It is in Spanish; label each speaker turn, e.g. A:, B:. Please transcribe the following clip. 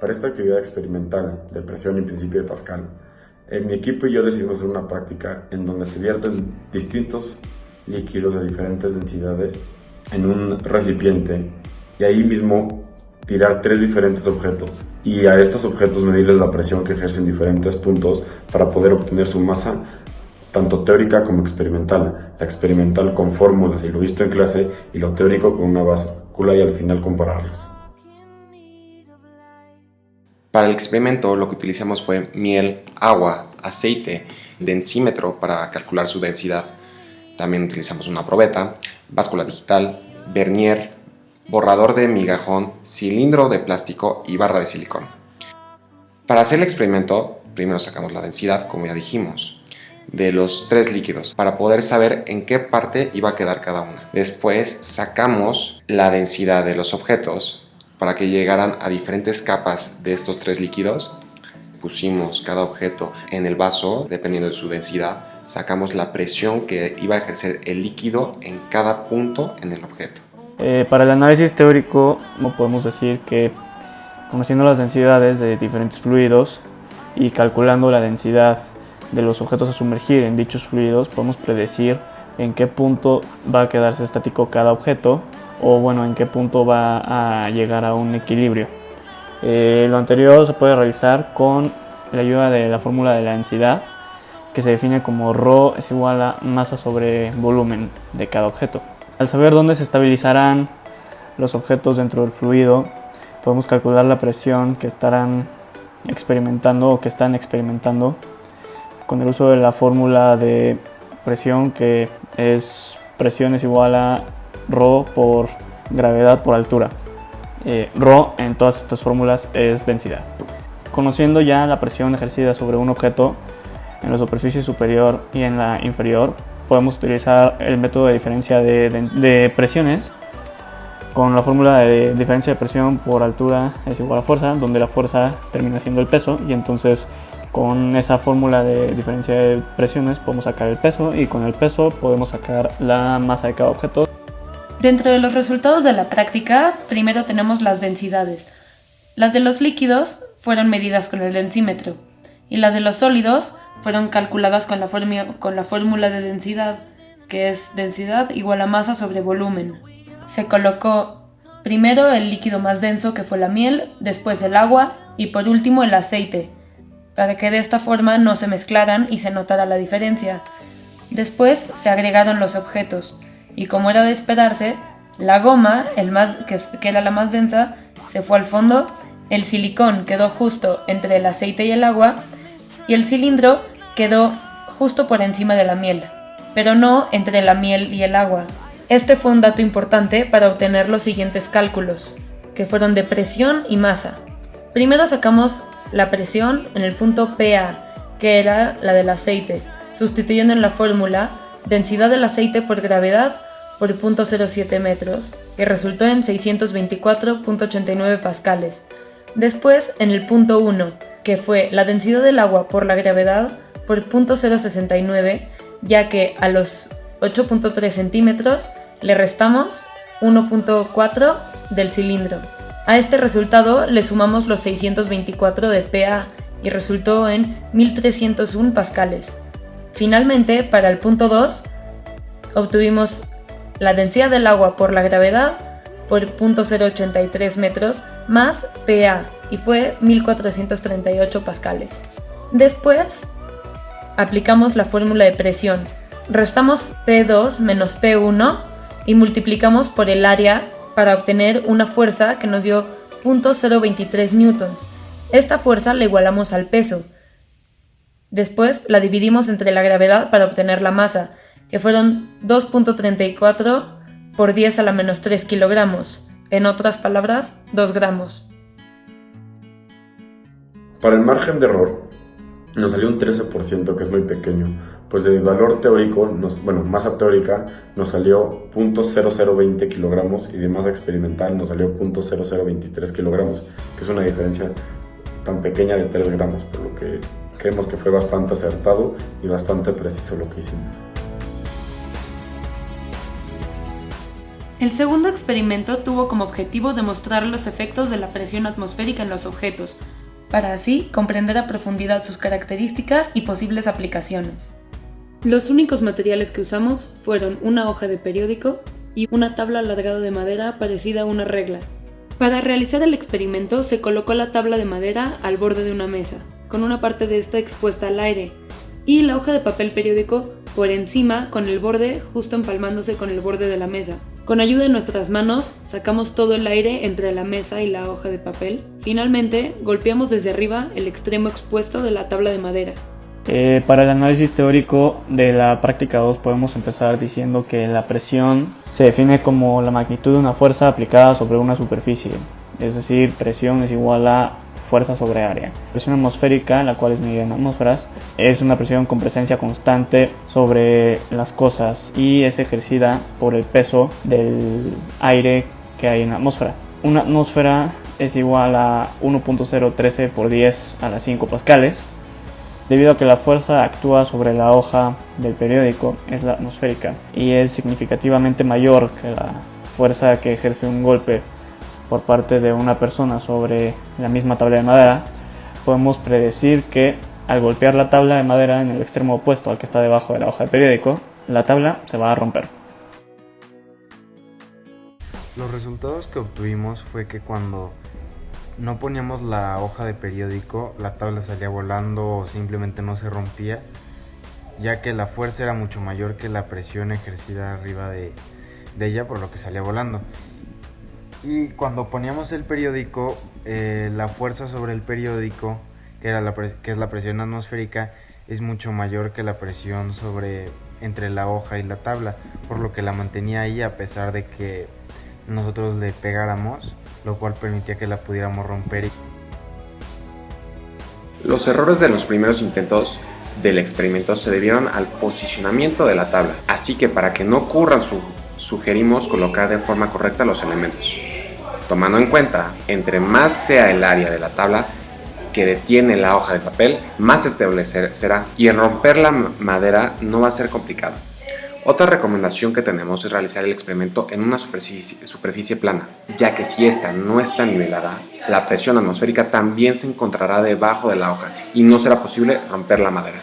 A: Para esta actividad experimental de presión y principio de Pascal, mi equipo y yo decidimos hacer una práctica en donde se vierten distintos líquidos de diferentes densidades en un recipiente y ahí mismo tirar 3 diferentes objetos y a estos objetos medirles la presión que ejercen diferentes puntos para poder obtener su masa tanto teórica como experimental. La experimental con fórmulas y lo visto en clase, y lo teórico con una báscula y al final compararlos.
B: Para el experimento lo que utilizamos fue miel, agua, aceite, densímetro para calcular su densidad. También utilizamos una probeta, báscula digital, vernier, borrador de migajón, cilindro de plástico y barra de silicón. Para hacer el experimento, primero sacamos la densidad, como ya dijimos, de los 3 líquidos para poder saber en qué parte iba a quedar cada una. Después sacamos la densidad de los objetos para que llegaran a diferentes capas de estos 3 líquidos. Pusimos cada objeto en el vaso dependiendo de su densidad. Sacamos la presión que iba a ejercer el líquido en cada punto en el objeto.
C: Para el análisis teórico no podemos decir que conociendo las densidades de diferentes fluidos y calculando la densidad de los objetos a sumergir en dichos fluidos, podemos predecir en qué punto va a quedarse estático cada objeto o bueno, en qué punto va a llegar a un equilibrio. Lo anterior se puede realizar con la ayuda de la fórmula de la densidad, que se define como ρ es igual a masa sobre volumen de cada objeto. Al saber dónde se estabilizarán los objetos dentro del fluido, podemos calcular la presión que estarán experimentando o que están experimentando con el uso de la fórmula de presión, que es presión es igual a ρ por gravedad por altura. ρ en todas estas fórmulas es densidad. Conociendo ya la presión ejercida sobre un objeto en la superficie superior y en la inferior, podemos utilizar el método de diferencia de presiones con la fórmula de diferencia de presión por altura es igual a fuerza, donde la fuerza termina siendo el peso, y entonces con esa fórmula de diferencia de presiones podemos sacar el peso, y con el peso podemos sacar la masa de cada objeto.
D: Dentro de los resultados de la práctica, primero tenemos las densidades. Las de los líquidos fueron medidas con el densímetro y las de los sólidos fueron calculadas con la fórmula de densidad, que es densidad igual a masa sobre volumen. Se colocó primero el líquido más denso, que fue la miel, después el agua y por último el aceite, para que de esta forma no se mezclaran y se notara la diferencia. Después se agregaron los objetos y, como era de esperarse, la goma, que era la más densa, se fue al fondo, el silicón quedó justo entre el aceite y el agua y el cilindro quedó justo por encima de la miel, pero no entre la miel y el agua. Este fue un dato importante para obtener los siguientes cálculos, que fueron de presión y masa. Primero sacamos la presión en el punto PA, que era la del aceite, sustituyendo en la fórmula densidad del aceite por gravedad por 0.07 metros, que resultó en 624.89 pascales. Después en el punto 1, que fue la densidad del agua por la gravedad por 0.069, ya que a los 8.3 centímetros le restamos 1.4 del cilindro. A este resultado le sumamos los 624 de PA y resultó en 1301 pascales. Finalmente, para el punto 2, obtuvimos la densidad del agua por la gravedad por 0.083 metros más PA y fue 1438 pascales. Después, aplicamos la fórmula de presión. Restamos P2 menos P1 y multiplicamos por el área para obtener una fuerza que nos dio 0.023 newtons. Esta fuerza la igualamos al peso. Después la dividimos entre la gravedad para obtener la masa, que fueron 2.34 por 10 a la menos 3 kilogramos. En otras palabras, 2 gramos.
A: Para el margen de error nos salió un 13%, que es muy pequeño, pues de valor teórico, masa teórica, nos salió 0.0020 kilogramos y de masa experimental nos salió 0.0023 kilogramos, que es una diferencia tan pequeña de 3 gramos, por lo que creemos que fue bastante acertado y bastante preciso lo que hicimos.
D: El segundo experimento tuvo como objetivo demostrar los efectos de la presión atmosférica en los objetos, para así comprender a profundidad sus características y posibles aplicaciones. Los únicos materiales que usamos fueron una hoja de periódico y una tabla alargada de madera parecida a una regla. Para realizar el experimento se colocó la tabla de madera al borde de una mesa, con una parte de esta expuesta al aire, y la hoja de papel periódico por encima con el borde justo empalmándose con el borde de la mesa. Con ayuda de nuestras manos sacamos todo el aire entre la mesa y la hoja de papel. Finalmente golpeamos desde arriba el extremo expuesto de la tabla de madera.
C: Para el análisis teórico de la práctica 2 podemos empezar diciendo que la presión se define como la magnitud de una fuerza aplicada sobre una superficie, es decir, presión es igual a fuerza sobre área. La presión atmosférica, la cual es medida en atmósferas, es una presión con presencia constante sobre las cosas y es ejercida por el peso del aire que hay en la atmósfera. Una atmósfera es igual a 1.013 por 10 a las 5 pascales. Debido a que la fuerza actúa sobre la hoja del periódico es la atmosférica y es significativamente mayor que la fuerza que ejerce un golpe por parte de una persona sobre la misma tabla de madera, podemos predecir que al golpear la tabla de madera en el extremo opuesto al que está debajo de la hoja de periódico, la tabla se va a romper.
E: Los resultados que obtuvimos fue que cuando no poníamos la hoja de periódico, la tabla salía volando o simplemente no se rompía, ya que la fuerza era mucho mayor que la presión ejercida arriba de ella, por lo que salía volando. Y cuando poníamos el periódico, la fuerza sobre el periódico, que es la presión atmosférica, es mucho mayor que la presión entre la hoja y la tabla, por lo que la mantenía ahí a pesar de que nosotros le pegáramos, lo cual permitía que la pudiéramos romper.
B: Los errores de los primeros intentos del experimento se debieron al posicionamiento de la tabla, así que para que no ocurran sugerimos colocar de forma correcta los elementos. Tomando en cuenta, entre más sea el área de la tabla que detiene la hoja de papel, más estable será, y en romper la madera no va a ser complicado. Otra recomendación que tenemos es realizar el experimento en una superficie plana, ya que si esta no está nivelada, la presión atmosférica también se encontrará debajo de la hoja y no será posible romper la madera.